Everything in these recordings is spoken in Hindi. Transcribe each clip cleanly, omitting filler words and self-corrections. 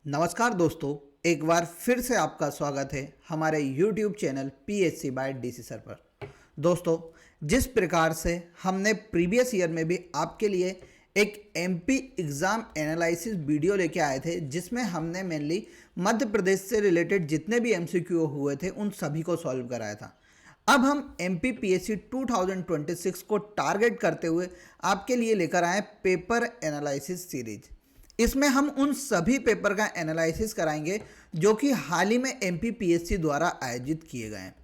नमस्कार दोस्तों, एक बार फिर से आपका स्वागत है हमारे YouTube channel PSC by DC sir पर। दोस्तों, जिस प्रकार से हमने प्रीवियस ईयर में भी आपके लिए एक MP एग्ज़ाम एनालिसिस वीडियो लेके आए थे, जिसमें हमने मेनली मध्य प्रदेश से रिलेटेड जितने भी MCQ हुए थे उन सभी को सॉल्व कराया था। अब हम MP PSC 2026 को टारगेट करते हुए आपके लिए लेकर आए पेपर एनालिसिस सीरीज। इसमें हम उन सभी पेपर का एनालिसिस कराएंगे जो कि हाल ही में MP PSC द्वारा आयोजित किए गए हैं,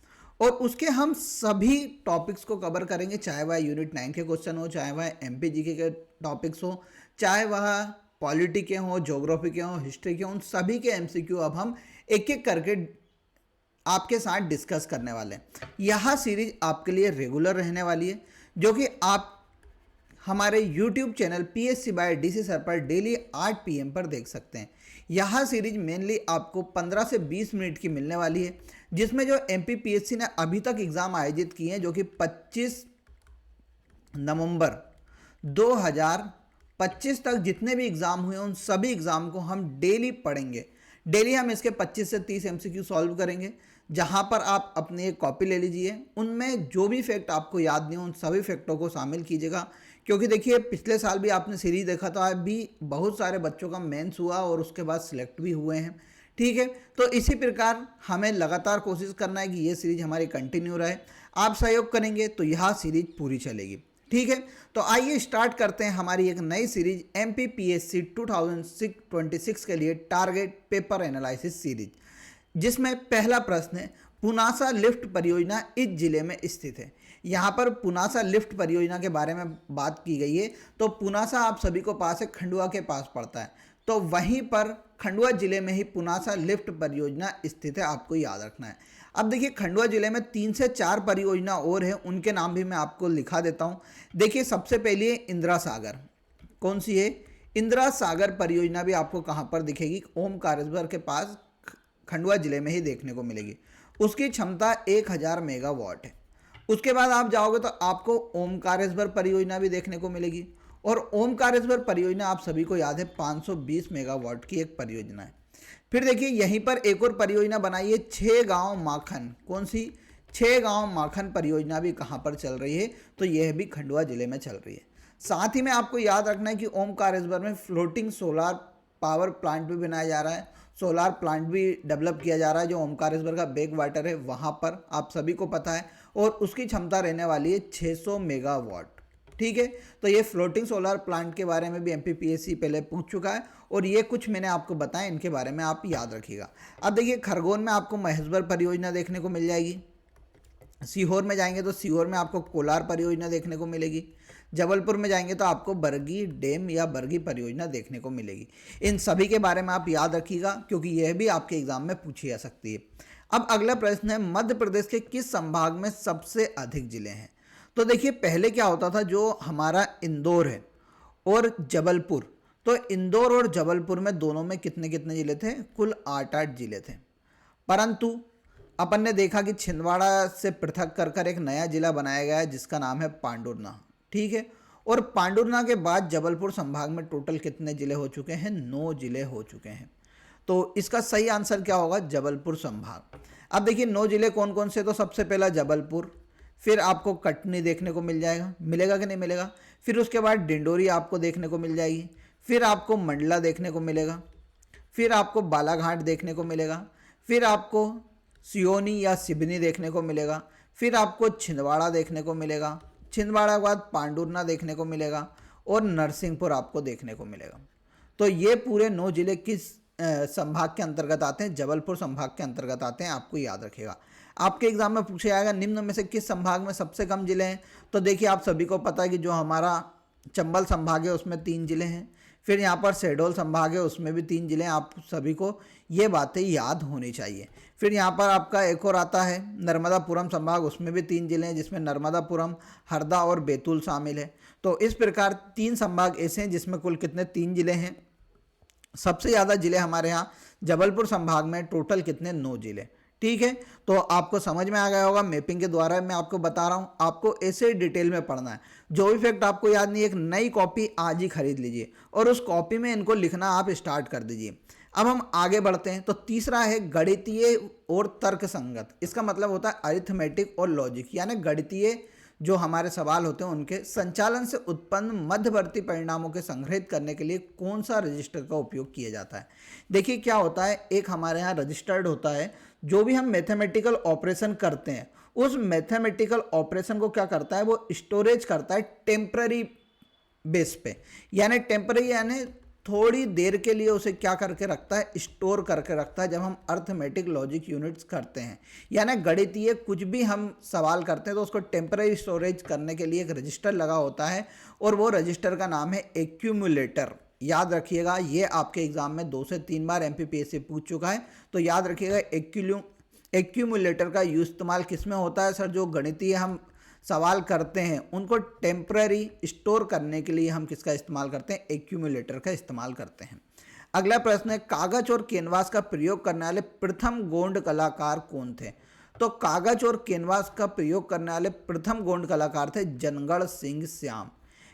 और उसके हम सभी टॉपिक्स को कवर करेंगे, चाहे वह यूनिट 9 के क्वेश्चन हो, चाहे वह MP GK के टॉपिक्स हो, चाहे वह पॉलिटी के हों, ज्योग्राफी के हों, हिस्ट्री के हों, उन सभी के MCQ अब हम एक एक करके आपके साथ डिस्कस करने वाले हैं। यह सीरीज आपके लिए रेगुलर रहने वाली है, जो कि आप हमारे YouTube channel PSC by DC sir पर डेली 8 PM पर देख सकते हैं। यह सीरीज मेनली आपको 15 से 20 मिनट की मिलने वाली है, जिसमें जो MP PSC ने अभी तक एग्ज़ाम आयोजित किए हैं, जो कि 25 नवंबर 2025 तक जितने भी एग्ज़ाम हुए उन सभी एग्ज़ाम को हम डेली पढ़ेंगे। डेली हम इसके 25 से 30 MCQ सॉल्व करेंगे, जहां पर आप अपनी एक कॉपी ले लीजिए। उनमें जो भी फैक्ट आपको याद नहीं हो उन सभी फैक्टों को शामिल कीजिएगा, क्योंकि देखिए पिछले साल भी आपने सीरीज देखा था, अभी बहुत सारे बच्चों का मेंस हुआ और उसके बाद सिलेक्ट भी हुए हैं। ठीक है, तो इसी प्रकार हमें लगातार कोशिश करना है कि ये सीरीज हमारी कंटिन्यू रहे। आप सहयोग करेंगे तो यह सीरीज पूरी चलेगी। ठीक है, तो आइए स्टार्ट करते हैं हमारी एक नई सीरीज MP PSC 2026 के लिए टारगेट पेपर एनालिसिस सीरीज, जिसमें पहला प्रश्न है, पुनासा लिफ्ट परियोजना इस जिले में स्थित है। यहाँ पर पुनासा लिफ्ट परियोजना के बारे में बात की गई है। तो पुनासा आप सभी को पास है, खंडवा के पास पड़ता है, तो वहीं पर खंडवा जिले में ही पुनासा लिफ्ट परियोजना स्थित है, आपको याद रखना है। अब देखिए, खंडवा जिले में 3 से 4 परियोजना और हैं, उनके नाम भी मैं आपको लिखा देता हूँ। देखिए, सबसे पहले है इंदिरा सागर। कौन सी है? इंदिरा सागर परियोजना भी आपको कहाँ पर दिखेगी? ओमकारेश्वर के पास खंडवा जिले में ही देखने को मिलेगी। उसकी क्षमता 1000 मेगावाट है। उसके बाद आप जाओगे तो आपको ओमकारेश्वर परियोजना भी देखने को मिलेगी, और ओमकारेश्वर परियोजना आप सभी को याद है 520 मेगावाट की एक परियोजना है। फिर देखिए, यहीं पर एक और परियोजना बनाई है, 6 गांव माखन। कौन सी? 6 गांव माखन परियोजना भी कहाँ पर चल रही है? तो यह भी खंडवा जिले में चल रही है। साथ ही में आपको याद रखना है कि ओमकारेश्वर में फ्लोटिंग सोलार पावर प्लांट भी बनाया जा रहा है, सोलार प्लांट भी डेवलप किया जा रहा है, जो ओमकारेश्वर का बैक वाटर है वहाँ पर, आप सभी को पता है, और उसकी क्षमता रहने वाली है 600 मेगावाट। ठीक है, तो ये फ्लोटिंग सोलर प्लांट के बारे में भी MP PSC पहले पूछ चुका है, और ये कुछ मैंने आपको बताया, इनके बारे में आप याद रखिएगा। अब देखिए, खरगोन में आपको महेश्वर परियोजना देखने को मिल जाएगी। सीहोर में जाएंगे तो सीहोर में आपको कोलार परियोजना देखने को मिलेगी। जबलपुर में जाएंगे तो आपको बरगी डैम या बरगी परियोजना देखने को मिलेगी। इन सभी के बारे में आप याद रखिएगा, क्योंकि यह भी आपके एग्जाम में पूछी जा सकती है। अब अगला प्रश्न है, मध्य प्रदेश के किस संभाग में सबसे अधिक जिले हैं? तो देखिए, पहले क्या होता था, जो हमारा इंदौर है और जबलपुर, तो इंदौर और जबलपुर में दोनों में कितने कितने जिले थे? कुल 8-8 जिले थे। परंतु अपन ने देखा कि छिंदवाड़ा से पृथक कर एक नया जिला बनाया गया है, जिसका नाम है पांडुरना। ठीक है, और पांडुरना के बाद जबलपुर संभाग में टोटल कितने जिले हो चुके हैं? 9 जिले हो चुके हैं। तो इसका सही आंसर क्या होगा? जबलपुर संभाग। अब देखिए, 9 जिले कौन कौन से? तो सबसे पहला जबलपुर, फिर आपको कटनी देखने को मिल जाएगा, मिलेगा कि नहीं मिलेगा। फिर उसके बाद डिंडोरी आपको देखने को मिल जाएगी, फिर आपको मंडला देखने को मिलेगा, फिर आपको बालाघाट देखने को मिलेगा, फिर आपको सियोनी या सिवनी देखने को मिलेगा, फिर आपको छिंदवाड़ा देखने को मिलेगा, छिंदवाड़ा के बाद पांडुरना देखने को मिलेगा, और नरसिंहपुर आपको देखने को मिलेगा। तो ये पूरे 9 जिले किस संभाग के अंतर्गत आते हैं? जबलपुर संभाग के अंतर्गत आते हैं, आपको याद रखिएगा। आपके एग्जाम में पूछा जाएगा, निम्न में से किस संभाग में सबसे कम जिले हैं? तो देखिए, आप सभी को पता है कि जो हमारा चंबल संभाग है उसमें 3 जिले हैं, फिर यहाँ पर शहडोल संभाग है उसमें भी 3 जिले हैं। आप सभी को ये बातें याद होनी चाहिए। फिर यहाँ पर आपका एक और आता है नर्मदापुरम संभाग, उसमें भी 3 जिले हैं, जिसमें नर्मदापुरम, हरदा और बैतूल शामिल है। तो इस प्रकार 3 संभाग ऐसे हैं जिसमें कुल कितने? 3 जिले हैं। सबसे ज़्यादा जिले हमारे यहाँ जबलपुर संभाग में, टोटल कितने? 9 जिले। ठीक है, तो आपको समझ में आ गया होगा। मैपिंग के द्वारा मैं आपको बता रहा हूँ, आपको ऐसे डिटेल में पढ़ना है। जो भी फैक्ट आपको याद नहीं, एक नई कॉपी आज ही खरीद लीजिए और उस कॉपी में इनको लिखना आप स्टार्ट कर दीजिए। अब हम आगे बढ़ते हैं तो तीसरा है गणितीय और तर्क संगत। इसका मतलब होता है अरिथमेटिक और लॉजिक, यानी गणितीय जो हमारे सवाल होते हैं उनके संचालन से उत्पन्न मध्यवर्ती परिणामों के संग्रहित करने के लिए कौन सा रजिस्टर का उपयोग किया जाता है। देखिए क्या होता है, एक हमारे यहाँ रजिस्टर्ड होता है, जो भी हम मैथमेटिकल ऑपरेशन करते हैं उस मैथमेटिकल ऑपरेशन को क्या करता है, वो स्टोरेज करता है टेम्पररी बेस पे, यानी टेम्पररी यानी थोड़ी देर के लिए उसे क्या करके रखता है, स्टोर करके रखता है जब हम अर्थमेटिक लॉजिक यूनिट्स करते हैं। यानी गणितीय कुछ भी हम सवाल करते हैं तो उसको टेम्पररी स्टोरेज करने के लिए एक रजिस्टर लगा होता है और वो रजिस्टर का नाम है एक्यूमुलेटर। याद रखिएगा, ये आपके एग्जाम में 2 से 3 बार एमपीपीएससी पूछ चुका है, तो याद रखिएगा एक्यूमुलेटर का यूज इस्तेमाल किस में होता है सर, जो गणितीय हम सवाल करते हैं उनको टेम्पररी स्टोर करने के लिए हम किसका इस्तेमाल करते हैं, एक्यूमुलेटर का इस्तेमाल करते हैं। अगला प्रश्न है कागज और कैनवास का प्रयोग करने वाले प्रथम गोंड कलाकार कौन थे। तो कागज और कैनवास का प्रयोग करने वाले प्रथम गोंड कलाकार थे जनगढ़ सिंह श्याम।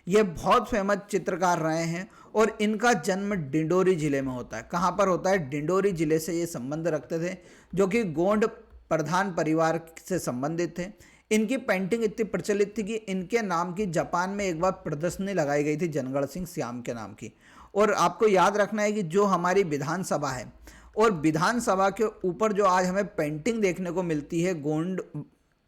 ये बहुत फेमस चित्रकार रहे हैं और इनका जन्म डिंडोरी जिले में होता है। कहाँ पर होता है, डिंडोरी जिले से ये संबंध रखते थे, जो कि गोंड प्रधान परिवार से संबंधित थे। इनकी पेंटिंग इतनी प्रचलित थी कि इनके नाम की जापान में एक बार प्रदर्शनी लगाई गई थी जनगढ़ सिंह श्याम के नाम की। और आपको याद रखना है कि जो हमारी विधानसभा है और विधानसभा के ऊपर जो आज हमें पेंटिंग देखने को मिलती है गोंड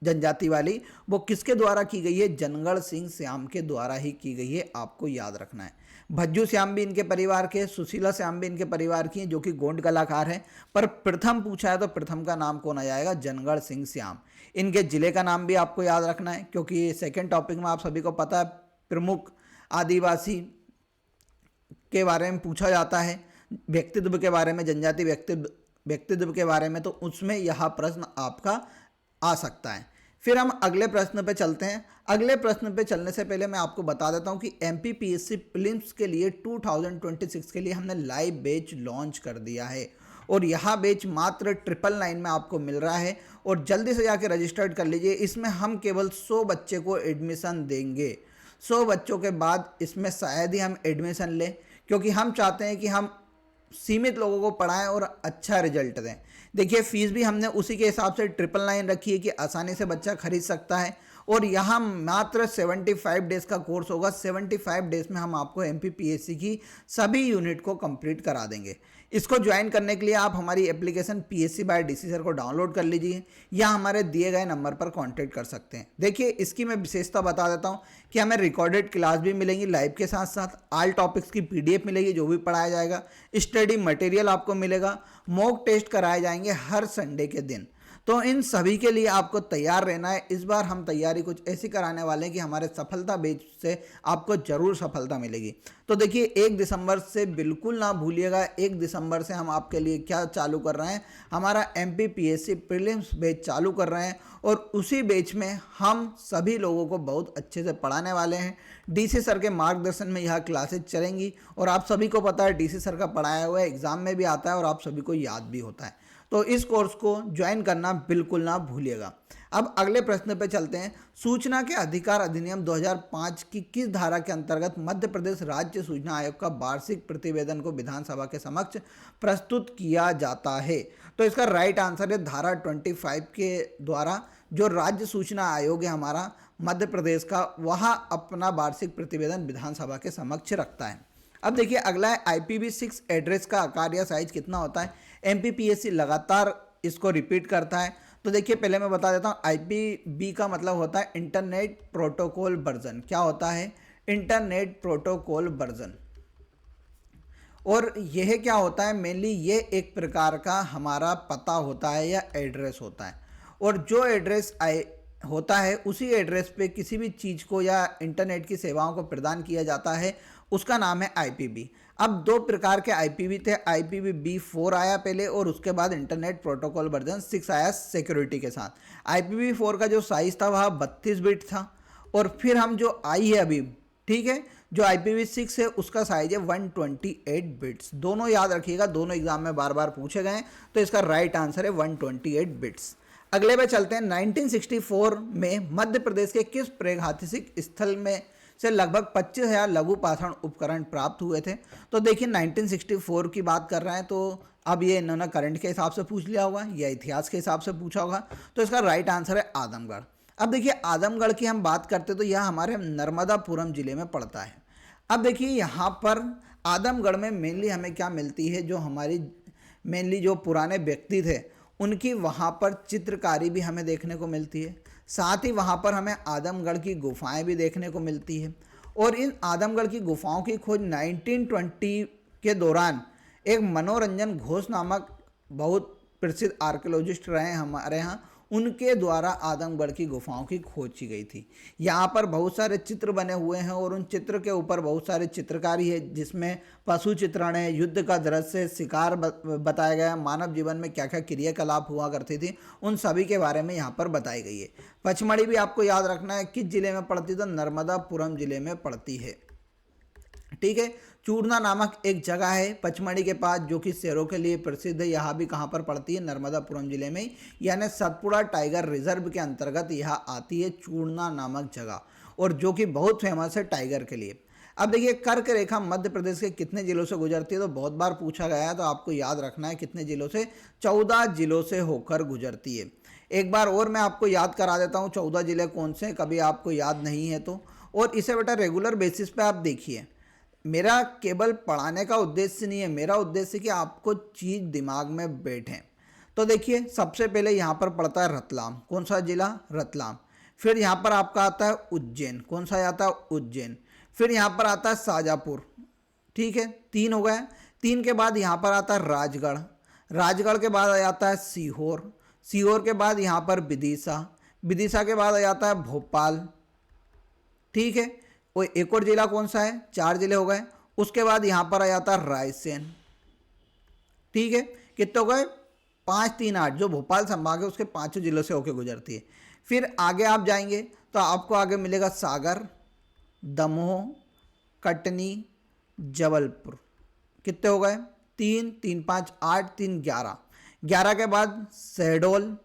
जनजाति वाली, वो किसके द्वारा की गई है, जनगढ़ सिंह श्याम के द्वारा ही की गई है, आपको याद रखना है। भज्जू श्याम भी इनके परिवार के, सुशीला श्याम भी इनके परिवार की हैं, जो कि गोंड कलाकार हैं। पर प्रथम पूछा है तो प्रथम का नाम कौन आ जाएगा, जनगढ़ सिंह श्याम। इनके जिले का नाम भी आपको याद रखना है, क्योंकि सेकेंड टॉपिक में आप सभी को पता है प्रमुख आदिवासी के बारे में पूछा जाता है, व्यक्तित्व के बारे में, जनजाति व्यक्तित्व के बारे में, तो उसमें यह प्रश्न आपका आ सकता है। फिर हम अगले प्रश्न पे चलते हैं। अगले प्रश्न पे चलने से पहले मैं आपको बता देता हूं कि एमपीपीएससी प्रीलिम्स के लिए 2026 के लिए हमने लाइव बैच लॉन्च कर दिया है और यह बैच मात्र 999 में आपको मिल रहा है और जल्दी से जाके रजिस्टर्ड कर लीजिए। इसमें हम केवल 100 बच्चे को एडमिशन देंगे। 100 बच्चों के बाद इसमें शायद ही हम एडमिशन लें, क्योंकि हम चाहते हैं कि हम सीमित लोगों को पढ़ाएं और अच्छा रिजल्ट दें। देखिए फीस भी हमने उसी के हिसाब से 999 रखी है कि आसानी से बच्चा खरीद सकता है और यहाँ मात्र 75 डेज का कोर्स होगा। 75 डेज में हम आपको एमपीपीएससी की सभी यूनिट को कंप्लीट करा देंगे। इसको ज्वाइन करने के लिए आप हमारी application PSC by DC sir को डाउनलोड कर लीजिए या हमारे दिए गए नंबर पर कांटेक्ट कर सकते हैं। देखिए इसकी मैं विशेषता बता देता हूँ कि हमें रिकॉर्डेड क्लास भी मिलेंगी लाइव के साथ साथ, ऑल टॉपिक्स की पीडीएफ मिलेगी जो भी पढ़ाया जाएगा, स्टडी मटेरियल आपको मिलेगा, मॉक टेस्ट कराए जाएंगे हर संडे के दिन। तो इन सभी के लिए आपको तैयार रहना है। इस बार हम तैयारी कुछ ऐसी कराने वाले हैं कि हमारे सफलता बैच से आपको जरूर सफलता मिलेगी। तो देखिए 1 दिसंबर से बिल्कुल ना भूलिएगा, 1 दिसंबर से हम आपके लिए क्या चालू कर रहे हैं, हमारा एमपीपीएससी प्रीलिम्स बैच चालू कर रहे हैं और उसी बैच में हम सभी लोगों को बहुत अच्छे से पढ़ाने वाले हैं। डीसी सर के मार्गदर्शन में यह क्लासेज चलेंगी और आप सभी को पता है डीसी सर का पढ़ाया हुआ एग्जाम में भी आता है और आप सभी को याद भी होता है। तो इस कोर्स को ज्वाइन करना बिल्कुल ना भूलिएगा। अब अगले प्रश्न पे चलते हैं। सूचना के अधिकार अधिनियम 2005 की किस धारा के अंतर्गत मध्य प्रदेश राज्य सूचना आयोग का वार्षिक प्रतिवेदन को विधानसभा के समक्ष प्रस्तुत किया जाता है। तो इसका राइट आंसर है धारा 25 के द्वारा जो राज्य सूचना आयोग है हमारा मध्य प्रदेश का, वह अपना वार्षिक प्रतिवेदन विधानसभा के समक्ष रखता है। अब देखिए अगला है IPv6 एड्रेस का आकार या साइज कितना होता है। एमपीपीएससी लगातार इसको रिपीट करता है। तो देखिए पहले मैं बता देता हूँ, IPv का मतलब होता है इंटरनेट प्रोटोकॉल वर्जन। क्या होता है, इंटरनेट प्रोटोकॉल वर्जन। और यह क्या होता है, मेनली ये एक प्रकार का हमारा पता होता है या एड्रेस होता है और जो एड्रेस होता है उसी एड्रेस पे किसी भी चीज़ को या इंटरनेट की सेवाओं को प्रदान किया जाता है, उसका नाम है IPv। अब 2 प्रकार के IPv थे, IPv4 आया पहले और उसके बाद इंटरनेट प्रोटोकॉल वर्जन 6 आया सिक्योरिटी के साथ। IPv4 का जो साइज़ था वह 32 बिट था और फिर हम जो आई है अभी, ठीक है, जो IPv6 है उसका साइज है 128 बिट्स। दोनों याद रखिएगा, दोनों एग्जाम में बार बार पूछे गए हैं, तो इसका राइट आंसर है 128 बिट्स। अगले पे चलते हैं। 1964 में मध्य प्रदेश के किस प्रागैतिहासिक स्थल में से लगभग 25,000 लघु पाषाण उपकरण प्राप्त हुए थे। तो देखिए 1964 की बात कर रहे हैं, तो अब ये इन्होंने करंट के हिसाब से पूछ लिया होगा या इतिहास के हिसाब से पूछा होगा, तो इसका राइट आंसर है आदमगढ़। अब देखिए आदमगढ़ की हम बात करते तो यह हमारे नर्मदापुरम जिले में पड़ता है। अब देखिए यहाँ पर आदमगढ़ में मेनली हमें क्या मिलती है, जो हमारी मेनली जो पुराने व्यक्ति थे उनकी वहाँ पर चित्रकारी भी हमें देखने को मिलती है। साथ ही वहाँ पर हमें आदमगढ़ की गुफाएं भी देखने को मिलती है। और इन आदमगढ़ की गुफाओं की खोज 1920 के दौरान एक मनोरंजन घोष नामक बहुत प्रसिद्ध आर्कियोलॉजिस्ट रहे हमारे यहाँ, उनके द्वारा आदमगढ़ की गुफाओं की खोज की गई थी। यहाँ पर बहुत सारे चित्र बने हुए हैं और उन चित्र के ऊपर बहुत सारे चित्रकारी है, जिसमें पशु चित्रण है, युद्ध का दृश्य, शिकार बताया गया है, मानव जीवन में क्या क्या क्रियाकलाप हुआ करती थी, उन सभी के बारे में यहाँ पर बताई गई है। पचमढ़ी भी आपको याद रखना है किस जिले में पड़ती, तो नर्मदापुरम जिले में पड़ती है। ठीक है। चूरना नामक एक जगह है पचमढ़ी के पास, जो कि शेरों के लिए प्रसिद्ध है। यहाँ भी कहाँ पर पड़ती है, नर्मदापुरम जिले में, यानी सतपुड़ा टाइगर रिजर्व के अंतर्गत यह आती है चूरना नामक जगह, और जो कि बहुत फेमस है टाइगर के लिए। अब देखिए कर्क रेखा मध्य प्रदेश के कितने जिलों से गुजरती है, तो बहुत बार पूछा गया है, तो आपको याद रखना है कितने जिलों से, 14 जिलों से होकर गुजरती है। एक बार और मैं आपको याद करा देता हूँ 14 जिले कौन से, कभी आपको याद नहीं है तो। और इसे बेटा रेगुलर बेसिस पे आप देखिए, मेरा केवल पढ़ाने का उद्देश्य नहीं है, मेरा उद्देश्य कि आपको चीज़ दिमाग में बैठे। तो देखिए सबसे पहले यहाँ पर पड़ता है रतलाम, कौन सा जिला, रतलाम। फिर यहाँ पर आपका आता है उज्जैन, कौन सा आता है, उज्जैन। फिर यहाँ पर आता है शाजापुर, ठीक है, 3 हो गए। 3 के बाद यहाँ पर आता है राजगढ़, राजगढ़ के बाद आ जाता है सीहोर, सीहोर के बाद यहाँ पर विदिशा, विदिशा के बाद आ जाता है भोपाल, ठीक है। वो एक और जिला कौन सा है, 4 जिले हो गए। उसके बाद यहाँ पर आ जाता है रायसेन, ठीक है। कितने हो गए, 5, 3, 8, जो भोपाल संभाग है उसके 5 जिलों से होकर गुजरती है। फिर आगे आप जाएंगे तो आपको आगे मिलेगा सागर, दमोह, कटनी, जबलपुर। कितने हो गए, 3, 3, 5, 8, 3, 11, 11 के बाद शहडोल,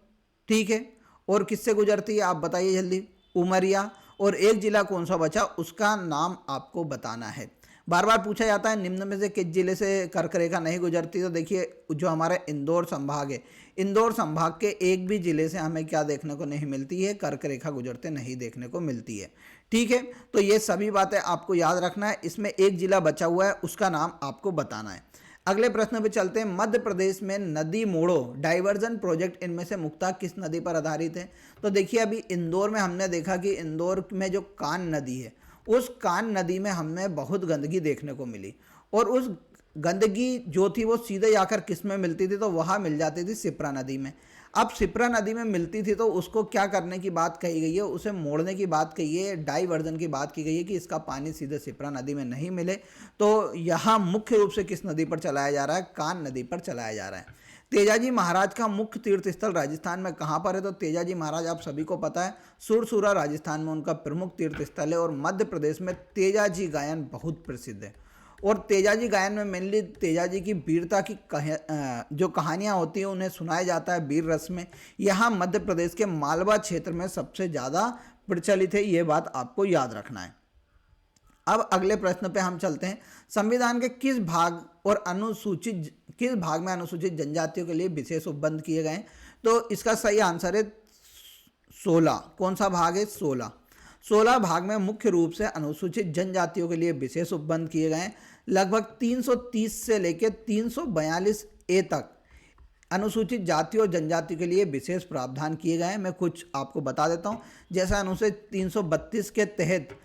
ठीक है। और किससे गुजरती है आप बताइए जल्दी, उमरिया। और एक जिला कौन सा बचा, उसका नाम आपको बताना है। बार बार पूछा जाता है निम्न में से किस जिले से कर्क रेखा नहीं गुजरती, तो देखिए जो हमारा इंदौर संभाग है, इंदौर संभाग के एक भी जिले से हमें क्या देखने को नहीं मिलती है, कर्क रेखा गुजरते नहीं देखने को मिलती है, ठीक है। तो ये सभी बातें आपको याद रखना है। इसमें एक जिला बचा हुआ है, उसका नाम आपको बताना है। अगले प्रश्न पे चलते हैं। मध्य प्रदेश में नदी मोड़ो डाइवर्जन प्रोजेक्ट इनमें से मुख्यतः किस नदी पर आधारित है, तो देखिए अभी इंदौर में हमने देखा कि इंदौर में जो कान नदी है, उस कान नदी में हमें बहुत गंदगी देखने को मिली, और उस गंदगी जो थी वो सीधे जाकर किस में मिलती थी, तो वहाँ मिल जाती थी शिप्रा नदी में। अब शिप्रा नदी में मिलती थी तो उसको क्या करने की बात कही गई है, उसे मोड़ने की बात कही है, डाइवर्जन की बात की गई है कि इसका पानी सीधे शिप्रा नदी में नहीं मिले। तो यहाँ मुख्य रूप से किस नदी पर चलाया जा रहा है, कान नदी पर चलाया जा रहा है। तेजाजी महाराज का मुख्य तीर्थ स्थल राजस्थान में कहाँ पर है, तो तेजाजी महाराज आप सभी को पता है सुरसूरा राजस्थान में उनका प्रमुख तीर्थ स्थल है। और मध्य प्रदेश में तेजाजी गायन बहुत प्रसिद्ध है। और तेजाजी गायन में मेनली तेजाजी की वीरता की जो कहानियाँ होती हैं उन्हें सुनाया जाता है वीर रस में। यहाँ मध्य प्रदेश के मालवा क्षेत्र में सबसे ज़्यादा प्रचलित है, ये बात आपको याद रखना है। अब अगले प्रश्न पे हम चलते हैं। संविधान के किस भाग में अनुसूचित जनजातियों के लिए विशेष उपबंध किए गए, तो इसका सही आंसर है 16। कौन सा भाग है, 16। 16 भाग में मुख्य रूप से अनुसूचित जनजातियों के लिए विशेष उपबंध किए गए हैं। लगभग 330 से लेकर 342 ए तक अनुसूचित जाति और जनजाति के लिए विशेष प्रावधान किए गए हैं। मैं कुछ आपको बता देता हूं। जैसा अनुच्छेद 332 के तहत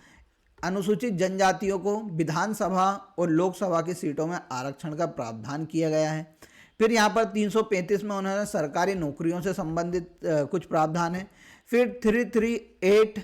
अनुसूचित जनजातियों को विधानसभा और लोकसभा की सीटों में आरक्षण का प्रावधान किया गया है। फिर यहाँ पर 335 में उन्होंने सरकारी नौकरियों से संबंधित कुछ प्रावधान है। फिर 338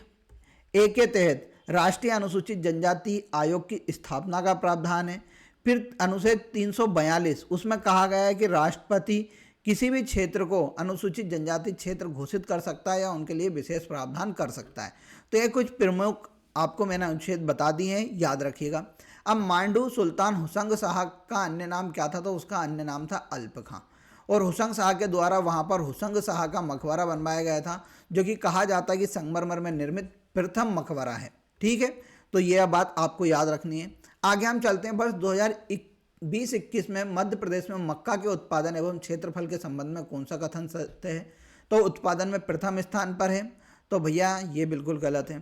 ए के तहत राष्ट्रीय अनुसूचित जनजाति आयोग की स्थापना का प्रावधान है। फिर अनुच्छेद 342 उसमें कहा गया है कि राष्ट्रपति किसी भी क्षेत्र को अनुसूचित जनजाति क्षेत्र घोषित कर सकता है या उनके लिए विशेष प्रावधान कर सकता है। तो ये कुछ प्रमुख आपको मैंने अनुच्छेद बता दिए हैं, याद रखिएगा। अब मांडू सुल्तान हुसंग शाह का अन्य नाम क्या था, तो उसका अन्य नाम था अल्प खां। और हुसंग शाह के द्वारा वहाँ पर हुसंग शाह का मकबरा बनवाया गया था, जो कि कहा जाता है कि संगमरमर में निर्मित प्रथम मकबरा है, ठीक है। तो यह बात आपको याद रखनी है। आगे हम चलते हैं। वर्ष 2020-21 में मध्य प्रदेश में मक्का के उत्पादन एवं क्षेत्रफल के संबंध में कौन सा कथन सत्य है? तो उत्पादन में प्रथम स्थान पर है, तो भैया ये बिल्कुल गलत है।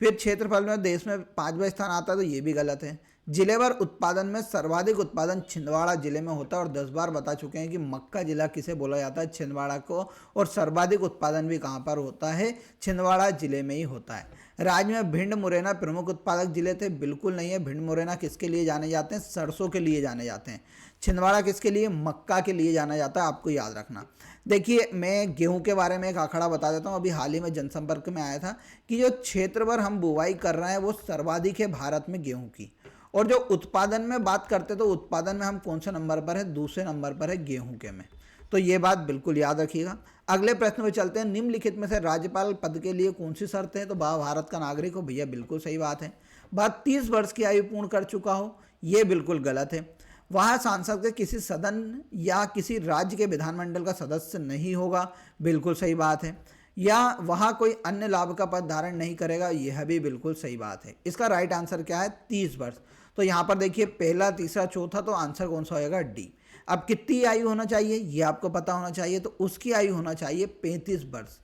फिर क्षेत्रफल में देश में 5वां स्थान आता है, तो ये भी गलत है। जिलेवार उत्पादन में सर्वाधिक उत्पादन छिंदवाड़ा जिले में होता है, और 10 बार बता चुके हैं कि मक्का जिला किसे बोला जाता है? छिंदवाड़ा को। और सर्वाधिक उत्पादन भी कहाँ पर होता है? छिंदवाड़ा जिले में ही होता है। राज्य में भिंड मुरैना प्रमुख उत्पादक जिले थे? बिल्कुल नहीं है। भिंड मुरैना किसके लिए जाने जाते हैं? सरसों के लिए जाने जाते हैं। छिंदवाड़ा किसके लिए? मक्का के लिए जाना जाता है, आपको याद रखना। देखिए, मैं गेहूं के बारे में एक आंकड़ा बता देता हूं। अभी हाल ही में जनसंपर्क में आया था कि जो क्षेत्र पर हम बुवाई कर रहे हैं वो सर्वाधिक है भारत में गेहूं की। और जो उत्पादन में बात करते तो उत्पादन में हम कौन से नंबर पर है? दूसरे नंबर पर है गेहूं के में। तो ये बात बिल्कुल याद रखिएगा। अगले प्रश्न में चलते हैं। निम्नलिखित में से राज्यपाल पद के लिए कौन सी शर्त है? तो भारत का नागरिक हो। भैया बिल्कुल सही बात है। बात 30 वर्ष की आयु पूर्ण कर चुका हो, ये बिल्कुल गलत है। वह सांसद के किसी सदन या किसी राज्य के विधानमंडल का सदस्य नहीं होगा, बिल्कुल सही बात है। या वह कोई अन्य लाभ का पद धारण नहीं करेगा, यह भी बिल्कुल सही बात है। इसका राइट आंसर क्या है? 30 वर्ष। तो यहाँ पर देखिए पहला, तीसरा, चौथा, तो आंसर कौन सा होएगा? डी। अब कितनी आयु होना चाहिए ये आपको पता होना चाहिए, तो उसकी आयु होना चाहिए 35 वर्ष।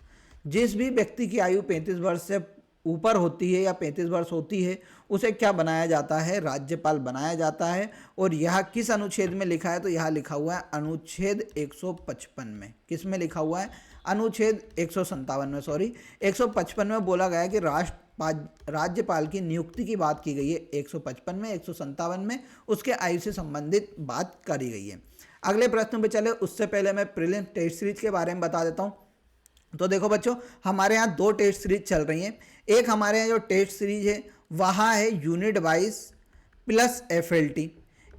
जिस भी व्यक्ति की आयु 35 वर्ष से ऊपर होती है या 35 वर्ष होती है, उसे क्या बनाया जाता है? राज्यपाल बनाया जाता है। और यह किस अनुच्छेद में लिखा है? तो यह लिखा हुआ है अनुच्छेद 155 में। किस में लिखा हुआ है? अनुच्छेद 157 में, सॉरी 155 में बोला गया है कि राज्यपाल की नियुक्ति की बात की गई है। 155 में, 157 में उसके आयु से संबंधित बात करी गई है। अगले प्रश्न पे चले, उससे पहले मैं प्रीलिम्स टेस्ट सीरीज के बारे में बता देता हूँ। तो देखो बच्चों, हमारे यहाँ 2 टेस्ट सीरीज चल रही हैं। एक हमारे यहाँ जो टेस्ट सीरीज है वहाँ है यूनिट वाइज प्लस FLT।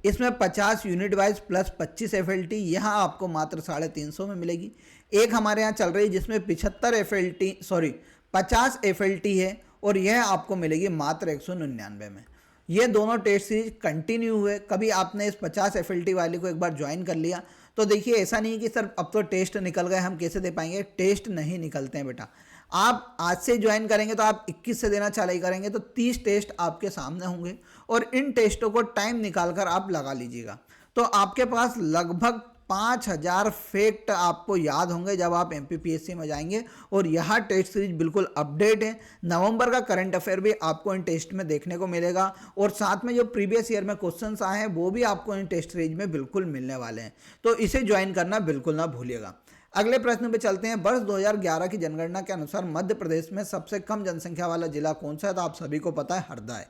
इसमें 50 यूनिट वाइज प्लस 25 FLT यहाँ आपको मात्र 350 में मिलेगी। एक हमारे यहाँ चल रही है जिसमें 50 FLT है और यह आपको मिलेगी मात्र 199 में। ये दोनों टेस्ट सीरीज कंटिन्यू हुए। कभी आपने इस 50 FLT वाली को एक बार ज्वाइन कर लिया तो देखिए ऐसा नहीं है कि सर अब तो टेस्ट निकल गए, हम कैसे दे पाएंगे? टेस्ट नहीं निकलते हैं बेटा। आप आज से ज्वाइन करेंगे तो आप 21 से देना चालू करेंगे तो 30 टेस्ट आपके सामने होंगे और इन टेस्टों को टाइम निकालकर आप लगा लीजिएगा। तो आपके पास लगभग 5000 फैक्ट आपको याद होंगे जब आप MPPSC में जाएंगे। और यह टेस्ट सीरीज बिल्कुल अपडेट है। नवंबर का करंट अफेयर भी आपको इन टेस्ट में देखने को मिलेगा और साथ में जो प्रीवियस ईयर में क्वेश्चंस आए हैं वो भी आपको इन टेस्ट सीरीज में बिल्कुल मिलने वाले हैं। तो इसे ज्वाइन करना बिल्कुल ना भूलिएगा। अगले प्रश्न पे चलते हैं। वर्ष 2011 की जनगणना के अनुसार मध्य प्रदेश में सबसे कम जनसंख्या वाला जिला कौन सा है? तो आप सभी को पता है हरदा है।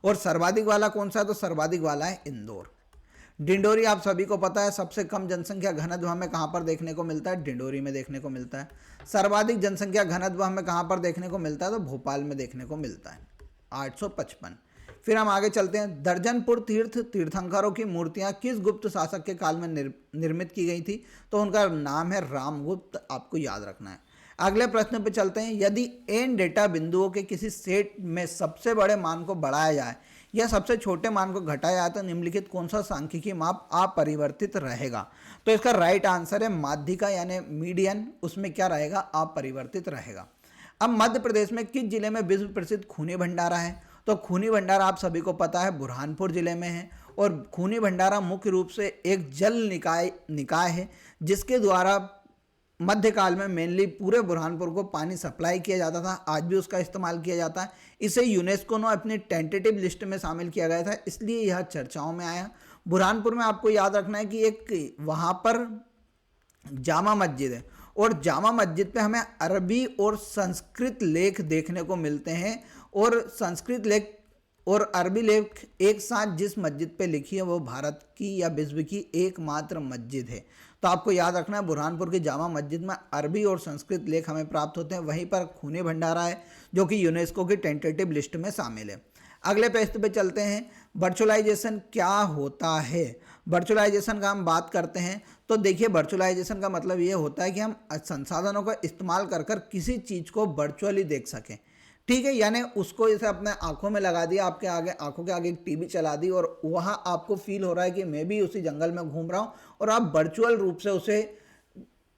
और सर्वाधिक वाला कौन सा है? तो सर्वाधिक वाला है इंदौर। डिंडोरी आप सभी को पता है सबसे कम जनसंख्या घनत्व हमें कहाँ पर देखने को मिलता है? डिंडोरी में देखने को मिलता है। सर्वाधिक जनसंख्या घनत्व हमें कहाँ पर देखने को मिलता है? तो भोपाल में देखने को मिलता है, 855। फिर हम आगे चलते हैं। दर्जनपुर तीर्थंकरों की मूर्तियां किस गुप्त शासक के काल में निर्मित की गई थी? तो उनका नाम है रामगुप्त, आपको याद रखना है। अगले प्रश्न पे चलते हैं। यदि n डेटा बिंदुओं के किसी सेट में सबसे बड़े मान को बढ़ाया जाए या सबसे छोटे मान को घटाया जाए तो निम्नलिखित कौन सा सांख्यिकीय माप अपरिवर्तित रहेगा? तो इसका राइट आंसर है माध्यिका यानी मीडियन, उसमें क्या रहेगा? अपरिवर्तित रहेगा। अब मध्य प्रदेश में किस जिले में विश्व प्रसिद्ध खूनी भंडारा है? तो खूनी भंडारा आप सभी को पता है बुरहानपुर जिले में है। और खूनी भंडारा मुख्य रूप से एक जल निकाय है जिसके द्वारा मध्यकाल में मेनली पूरे बुरहानपुर को पानी सप्लाई किया जाता था। आज भी उसका इस्तेमाल किया जाता है। इसे यूनेस्को ने अपनी टेंटेटिव लिस्ट में शामिल किया गया था, इसलिए यह चर्चाओं में आया। बुरहानपुर में आपको याद रखना है कि एक वहाँ पर जामा मस्जिद है और जामा मस्जिद पे हमें अरबी और संस्कृत लेख देखने को मिलते हैं। और संस्कृत लेख और अरबी लेख एक साथ जिस मस्जिद पे लिखी है वो भारत की या विश्व की एकमात्र मस्जिद है। तो आपको याद रखना है बुरहानपुर की जामा मस्जिद में अरबी और संस्कृत लेख हमें प्राप्त होते हैं। वहीं पर खूनी भंडारा है जो कि यूनेस्को की टेंटेटिव लिस्ट में शामिल है। अगले प्रश्न पे चलते हैं। वर्चुअलाइजेशन क्या होता है? वर्चुअलाइजेशन का हम बात करते हैं तो देखिए वर्चुअलाइजेशन का मतलब ये होता है कि हम संसाधनों का इस्तेमाल कर किसी चीज़ को वर्चुअली देख सकें। ठीक है, यानी उसको जैसे अपने आंखों में लगा दिया, आपके आगे आंखों के आगे एक टीवी चला दी और वहाँ आपको फील हो रहा है कि मैं भी उसी जंगल में घूम रहा हूँ और आप वर्चुअल रूप से उसे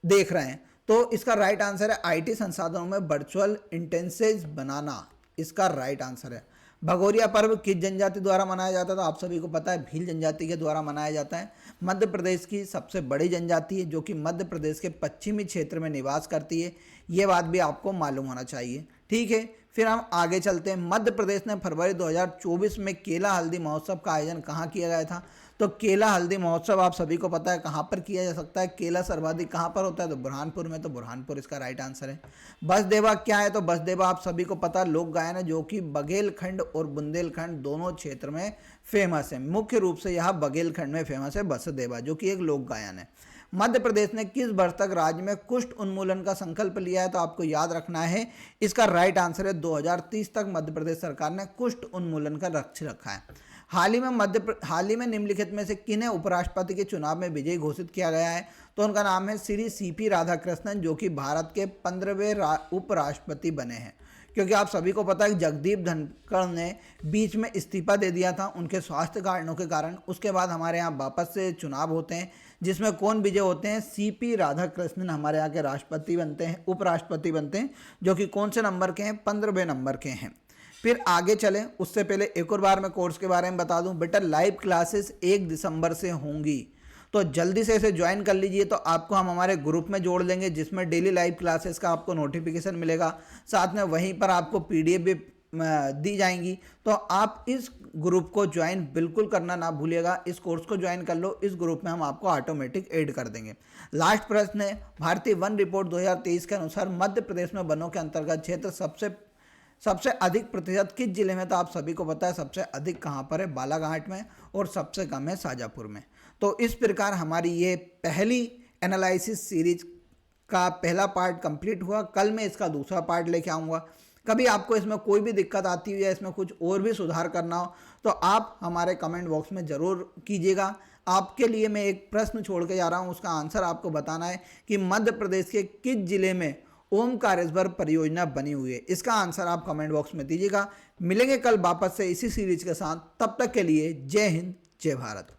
देख रहे हैं। तो इसका राइट आंसर है IT संसाधनों में वर्चुअल इंस्टेंसेस बनाना। इसका राइट आंसर है। भगोरिया पर्व किस जनजाति द्वारा मनाया जाता था? आप सभी को पता है, भील जनजाति के द्वारा मनाया जाता है। मध्य प्रदेश की सबसे बड़ी जनजाति है जो कि मध्य प्रदेश के पश्चिमी क्षेत्र में निवास करती है। ये बात भी आपको मालूम होना चाहिए। ठीक है, फिर हम आगे चलते हैं। मध्य प्रदेश ने फरवरी 2024 में केला हल्दी महोत्सव का आयोजन कहाँ किया गया था? तो केला हल्दी महोत्सव आप सभी को पता है कहाँ पर किया जा सकता है। केला सर्वाधिक कहाँ पर होता है? तो बुरहानपुर में। तो बुरहानपुर इसका राइट आंसर है। बसदेवा क्या है? तो बसदेवा आप सभी को पता है लोक गायन है जो कि बघेलखंड और बुंदेलखंड दोनों क्षेत्र में फेमस है। मुख्य रूप से यह बघेलखंड में फेमस है बसदेवा, जो कि एक लोक गायन है। मध्य प्रदेश ने किस वर्ष तक राज्य में कुष्ठ उन्मूलन का संकल्प लिया है? तो आपको याद रखना है, इसका राइट आंसर है 2030 तक मध्य प्रदेश सरकार ने कुष्ठ उन्मूलन का लक्ष्य रखा है। हाल ही में निम्नलिखित में से किन्हें उपराष्ट्रपति के चुनाव में विजयी घोषित किया गया है? तो उनका नाम है श्री सीपी राधाकृष्णन, जो कि भारत के 15वें उपराष्ट्रपति बने हैं। क्योंकि आप सभी को पता है कि जगदीप धनखड़ ने बीच में इस्तीफा दे दिया था उनके स्वास्थ्य कारणों के कारण। उसके बाद हमारे यहाँ वापस से चुनाव होते हैं जिसमें कौन विजय होते हैं? सीपी राधाकृष्णन हमारे यहाँ के राष्ट्रपति बनते हैं, उपराष्ट्रपति बनते हैं, जो कि कौन से नंबर के हैं? 15वें नंबर के हैं। फिर आगे चले उससे पहले एक और बार मैं कोर्स के बारे में बता दूं। बेटा लाइव क्लासेस 1 दिसंबर से होंगी, तो जल्दी से इसे ज्वाइन कर लीजिए। तो आपको हम हमारे ग्रुप में जोड़ लेंगे जिसमें डेली लाइव क्लासेस का आपको नोटिफिकेशन मिलेगा, साथ में वहीं पर आपको पीडीएफ भी दी जाएंगी। तो आप इस ग्रुप को ज्वाइन बिल्कुल करना ना भूलिएगा। इस कोर्स को ज्वाइन कर लो, इस ग्रुप में हम आपको ऑटोमेटिक ऐड कर देंगे। लास्ट प्रश्न है, भारतीय वन रिपोर्ट 2023 के अनुसार मध्य प्रदेश में वनों के अंतर्गत क्षेत्र सबसे अधिक प्रतिशत किस जिले में? तो आप सभी को पता है सबसे अधिक कहाँ पर है? बालाघाट में, और सबसे कम है शाजापुर में। तो इस प्रकार हमारी ये पहली एनालिसिस सीरीज का पहला पार्ट कंप्लीट हुआ। कल मैं इसका दूसरा पार्ट लेके आऊँगा। कभी आपको इसमें कोई भी दिक्कत आती हुई या इसमें कुछ और भी सुधार करना हो तो आप हमारे कमेंट बॉक्स में ज़रूर कीजिएगा। आपके लिए मैं एक प्रश्न छोड़ के जा रहा हूँ, उसका आंसर आपको बताना है कि मध्य प्रदेश के किस जिले में ओमकारेश्वर परियोजना बनी हुई है। इसका आंसर आप कमेंट बॉक्स में दीजिएगा। मिलेंगे कल वापस से इसी सीरीज के साथ, तब तक के लिए जय हिंद, जय भारत।